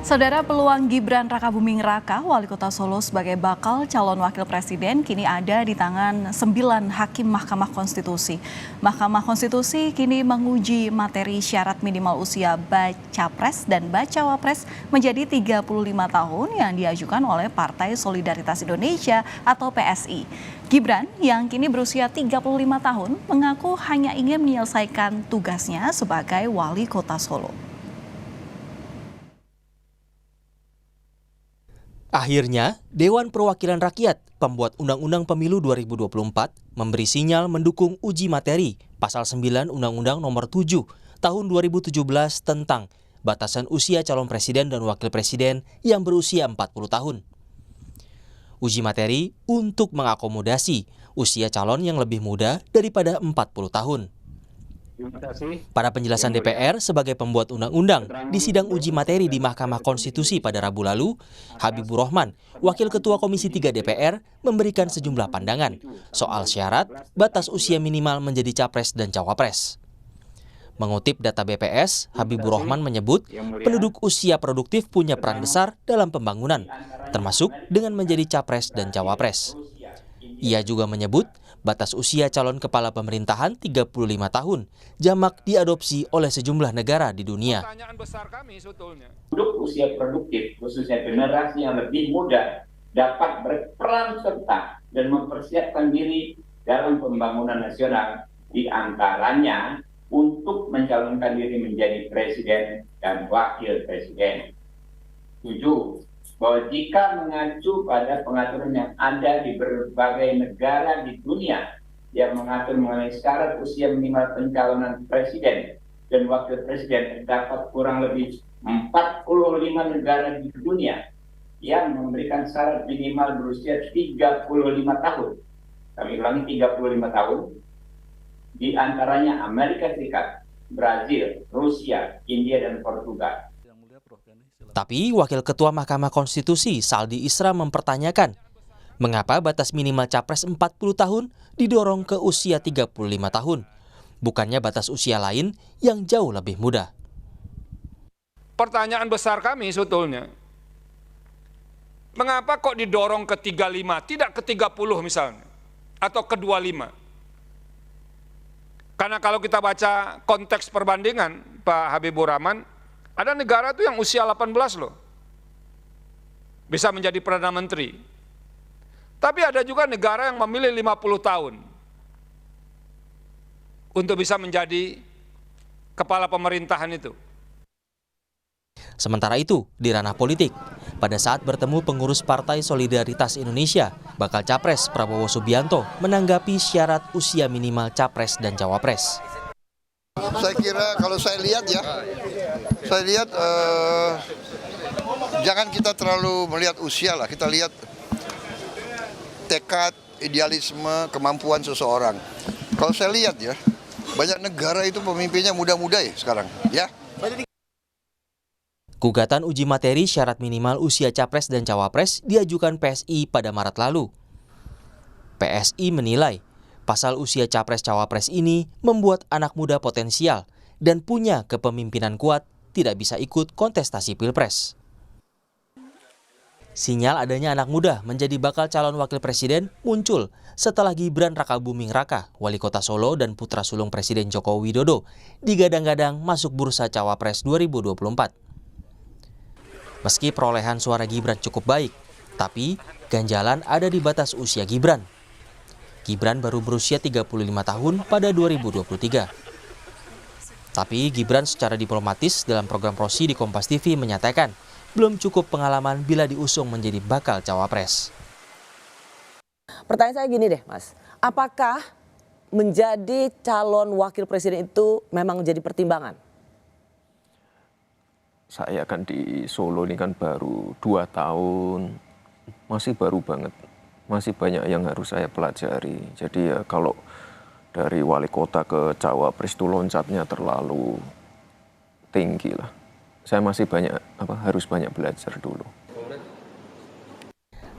Saudara, peluang Gibran Rakabuming Raka, Wali Kota Solo sebagai bakal calon wakil presiden kini ada di tangan 9 hakim Mahkamah Konstitusi. Mahkamah Konstitusi kini menguji materi syarat minimal usia baca pres dan bacawa pres menjadi 35 tahun yang diajukan oleh Partai Solidaritas Indonesia atau PSI. Gibran yang kini berusia 35 tahun mengaku hanya ingin menyelesaikan tugasnya sebagai Wali Kota Solo. Akhirnya, Dewan Perwakilan Rakyat, pembuat Undang-Undang Pemilu 2024, memberi sinyal mendukung uji materi Pasal 9 Undang-Undang Nomor 7 Tahun 2017 tentang batasan usia calon presiden dan wakil presiden yang berusia 40 tahun. Uji materi untuk mengakomodasi usia calon yang lebih muda daripada 40 tahun. Pada penjelasan DPR sebagai pembuat undang-undang di sidang uji materi di Mahkamah Konstitusi pada Rabu lalu, Habibur Rahman, Wakil Ketua Komisi 3 DPR, memberikan sejumlah pandangan soal syarat batas usia minimal menjadi capres dan cawapres. Mengutip data BPS, Habibur Rahman menyebut penduduk usia produktif punya peran besar dalam pembangunan, termasuk dengan menjadi capres dan cawapres. Ia juga menyebut batas usia calon kepala pemerintahan 35 tahun, jamak diadopsi oleh sejumlah negara di dunia. Pertanyaan besar kami sebetulnya. Untuk usia produktif, khususnya generasi yang lebih muda, dapat berperan serta dan mempersiapkan diri dalam pembangunan nasional, di antaranya untuk mencalonkan diri menjadi presiden dan wakil presiden. 7. Bahwa jika mengacu pada pengaturan yang ada di berbagai negara di dunia yang mengatur mengenai syarat usia minimal pencalonan presiden dan wakil presiden, terdapat kurang lebih 45 negara di dunia yang memberikan syarat minimal berusia 35 tahun. Kami ulangi, 35 tahun. Di antaranya Amerika Serikat, Brazil, Rusia, India, dan Portugal. Tapi Wakil Ketua Mahkamah Konstitusi Saldi Isra mempertanyakan mengapa batas minimal capres 40 tahun didorong ke usia 35 tahun, bukannya batas usia lain yang jauh lebih muda. Pertanyaan besar kami sebetulnya, mengapa kok didorong ke 35, tidak ke 30 misalnya, atau ke 25? Karena kalau kita baca konteks perbandingan, Pak Habibur Rahman, ada negara tuh yang usia 18 loh, bisa menjadi Perdana Menteri. Tapi ada juga negara yang memilih 50 tahun untuk bisa menjadi kepala pemerintahan itu. Sementara itu, di ranah politik, pada saat bertemu pengurus Partai Solidaritas Indonesia, bakal capres Prabowo Subianto menanggapi syarat usia minimal capres dan cawapres. Saya kira kalau saya lihat jangan kita terlalu melihat usia lah, kita lihat tekad, idealisme, kemampuan seseorang. Kalau saya lihat ya, banyak negara itu pemimpinnya muda-muda ya sekarang, ya. Gugatan uji materi syarat minimal usia capres dan cawapres diajukan PSI pada Maret lalu. PSI menilai pasal usia capres-cawapres ini membuat anak muda potensial dan punya kepemimpinan kuat tidak bisa ikut kontestasi Pilpres. Sinyal adanya anak muda menjadi bakal calon wakil presiden muncul setelah Gibran Rakabuming Raka, Wali Kota Solo dan putra sulung Presiden Joko Widodo, digadang-gadang masuk bursa cawapres 2024. Meski perolehan suara Gibran cukup baik, tapi ganjalan ada di batas usia Gibran. Gibran baru berusia 35 tahun pada 2023. Tapi Gibran secara diplomatis dalam program Prosi di Kompas TV menyatakan belum cukup pengalaman bila diusung menjadi bakal cawapres. Pertanyaan saya gini deh Mas, apakah menjadi calon wakil presiden itu memang jadi pertimbangan? Saya kan di Solo ini kan baru 2 tahun, masih baru banget. Masih banyak yang harus saya pelajari. Jadi ya kalau dari wali kota ke cawapres itu loncatnya terlalu tinggi lah. Saya masih harus banyak belajar dulu.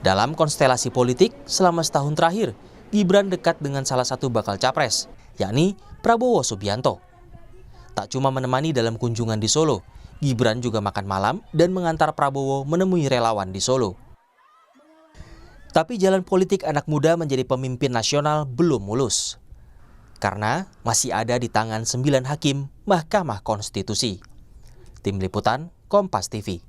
Dalam konstelasi politik selama setahun terakhir, Gibran dekat dengan salah satu bakal capres, yakni Prabowo Subianto. Tak cuma menemani dalam kunjungan di Solo, Gibran juga makan malam dan mengantar Prabowo menemui relawan di Solo. Tapi jalan politik anak muda menjadi pemimpin nasional belum mulus. Karena masih ada di tangan 9 hakim Mahkamah Konstitusi. Tim Liputan, Kompas TV.